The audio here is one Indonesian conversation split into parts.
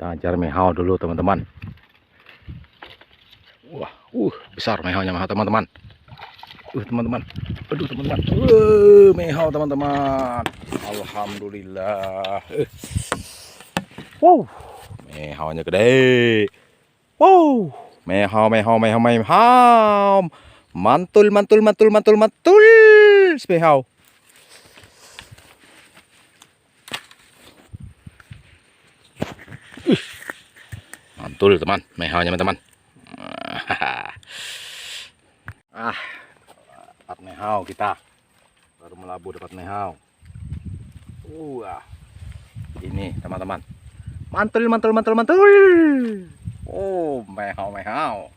Kita ajar mehau dulu teman-teman. Wah, besar mehaunya teman-teman. Teman-teman. Aduh teman-teman. Mehau teman-teman. Alhamdulillah. Wow, mehaunya gede. Wow, mehau. Mantul. Mehau. Mantul teman, mehaunya teman-teman. Dapat mehau kita. Baru melabur dapat mehau. Ini teman-teman. Mantul. Oh, mehau. Mehau.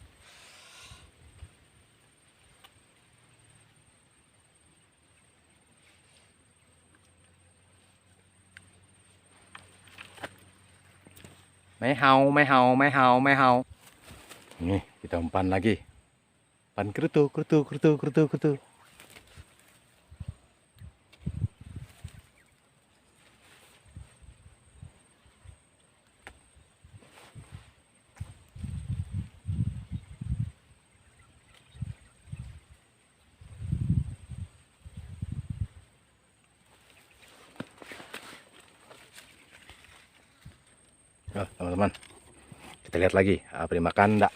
Ini kita umpan lagi. Umpan kerutu. Teman-teman, kita lihat lagi beri makan enggak.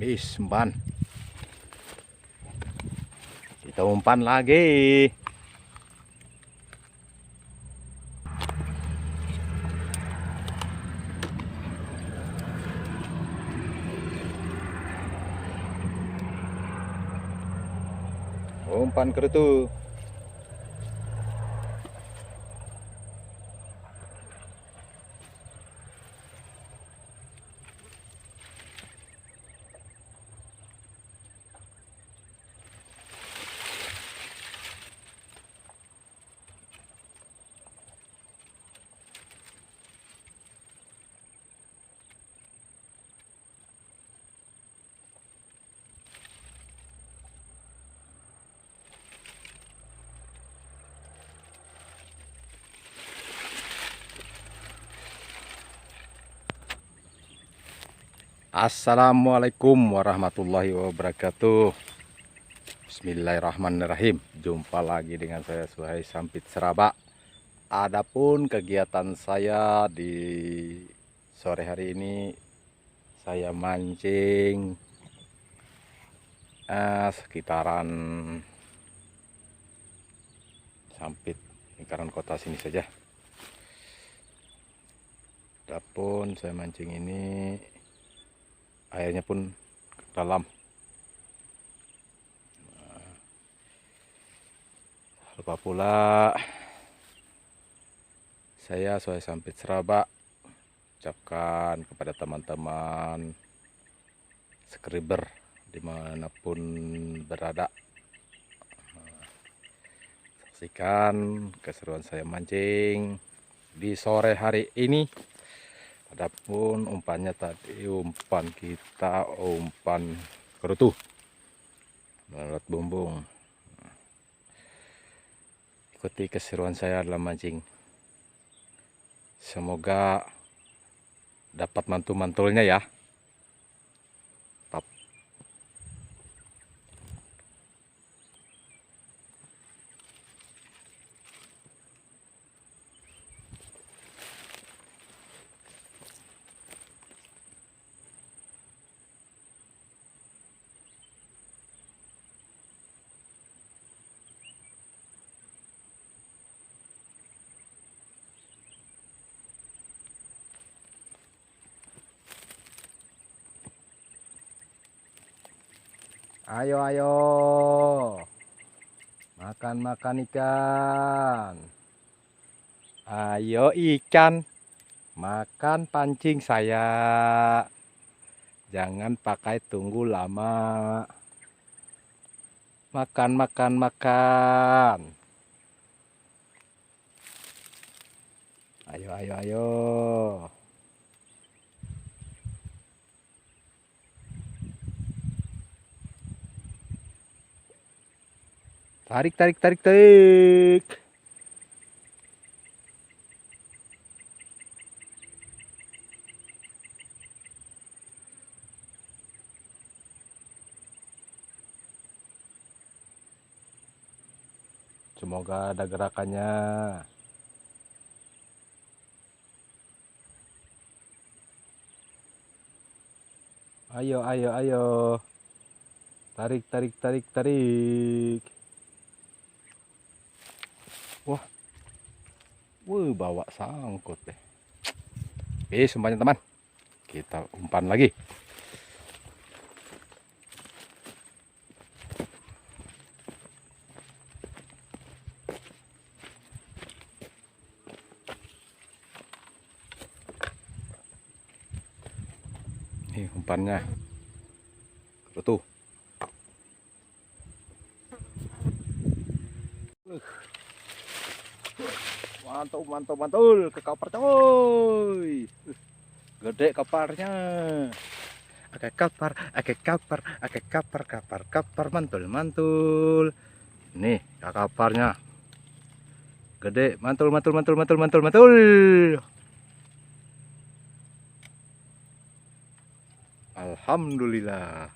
Habis umpan. Kita umpan lagi. Umpan kerutu. Assalamualaikum warahmatullahi wabarakatuh. Bismillahirrahmanirrahim. Jumpa lagi dengan saya Suhai Sampit Seraba. Adapun kegiatan saya di sore hari ini, saya mancing sekitaran Sampit, lingkaran kota sini saja. Adapun saya mancing ini airnya pun dalam. Lupa pula saya Suhai Sampit Seraba ucapkan kepada teman-teman subscriber dimanapun berada, saksikan keseruan saya mancing di sore hari ini. Adapun umpannya tadi umpan kerutu melalui bumbung. Ikuti keseruan saya dalam mancing. Semoga dapat mantul-mantulnya ya. Ayo, makan ikan. Ayo ikan, makan pancing saya. Jangan pakai tunggu lama. Makan, makan, makan. Ayo, ayo, ayo. Tarik, tarik, tarik, tarik. Semoga ada gerakannya. Ayo, ayo, ayo. Tarik, tarik, tarik, tarik. Wah, bawa sangkut deh. Oke, semuanya teman. Kita umpan lagi. Nih umpannya. Tuh. Mantap, mantap, mantul ke kapar coy. Gede kaparnya. Ake kapar, ake kapar, ake kapar, kapar, kapar, mantul, mantul. Nih, kaparnya. Gede, mantul, mantul, mantul, mantul, mantul, mantul. Alhamdulillah.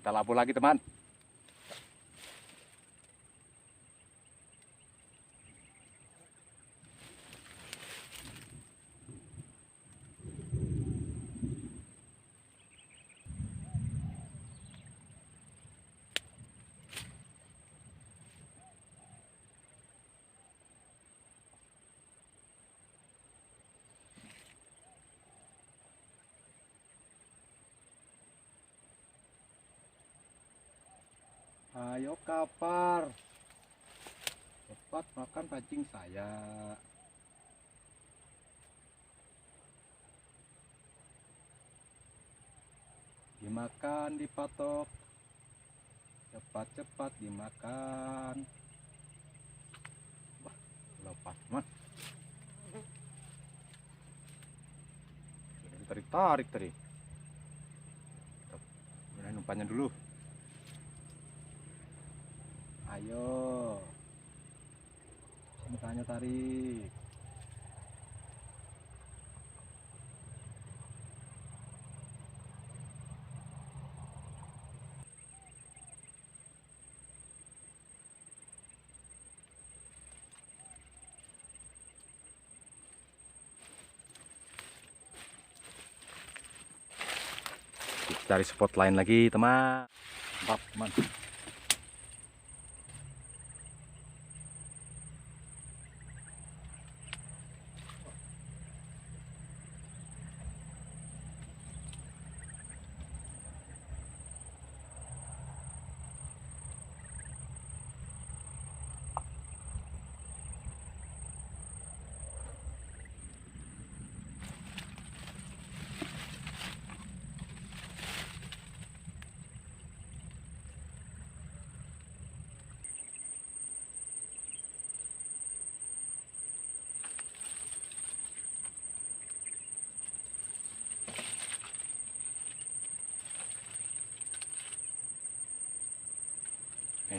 Kita labu lagi teman. Ayo kapar, cepat makan pancing saya. Dimakan, dipatok, cepat-cepat dimakan. Wah, lepas teman. Sudah ditarik-tarik tadi. Gunain umpannya dulu. Ayo, makanya tarik. Kita cari spot lain lagi teman. Mantap teman.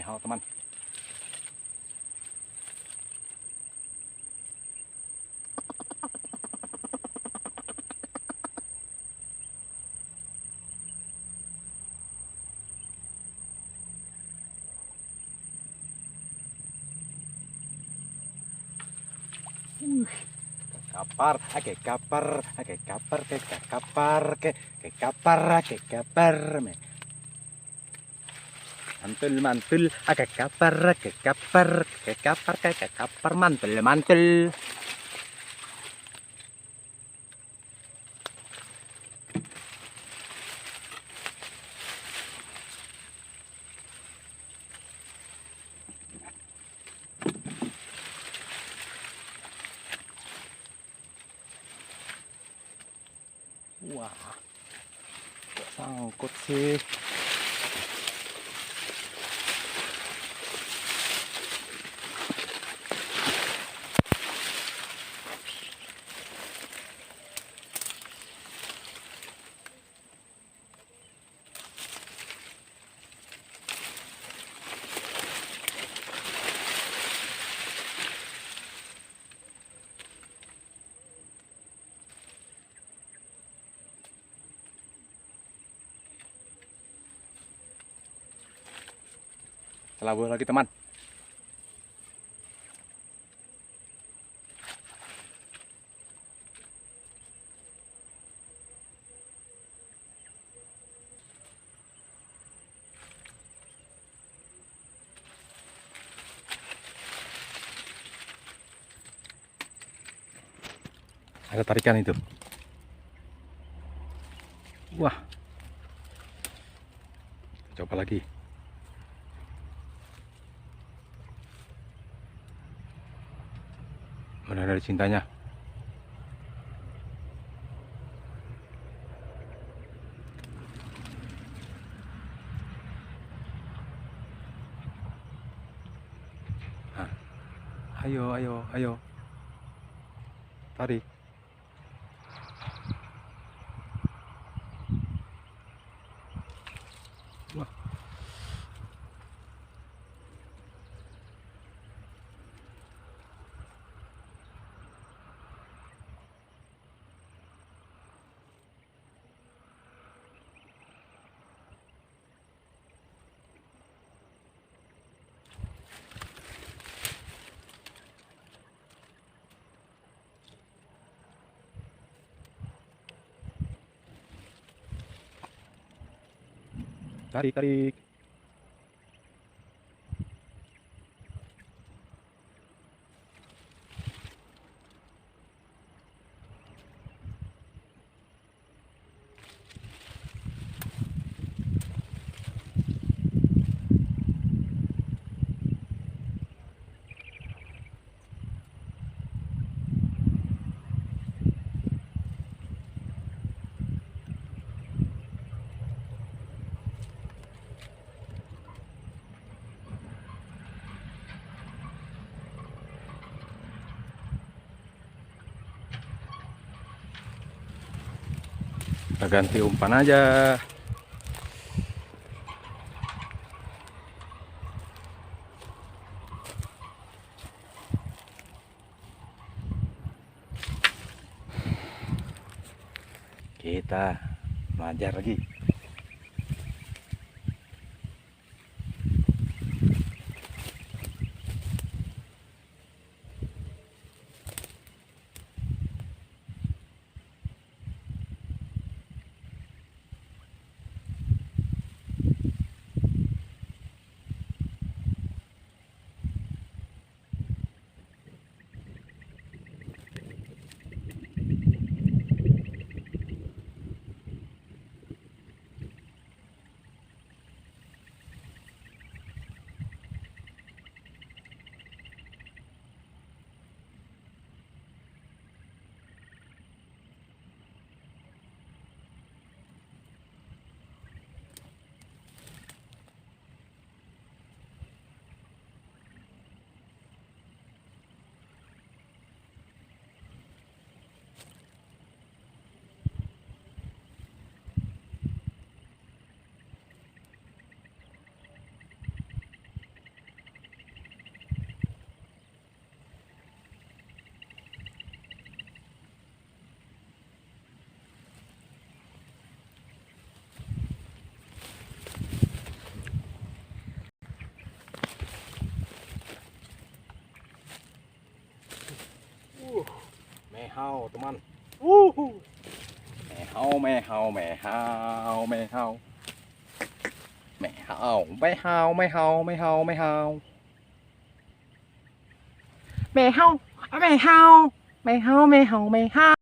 Halo teman. Kapar, ake kapar, ake kapar, ke kapar, ke kapar, ake kapar. Mantul, mantul, ake kapar, ke kapar, ke kapar, ke kapar, mantul, mantul. Wah, kok sangkut sih. Selabu lagi teman. Ada tarikan itu. Wah. Coba lagi. Mana dari cintanya? Nah, ayo, ayo, ayo. Tarik. Wah. Tarik, tarik. Kita ganti umpan aja. Kita belajar lagi. Mehau teman. Mehau, mehau, mehau, mehau. Mehau, mehau, mehau, mehau, mehau. Mehau, mehau, mehau, mehau, mehau.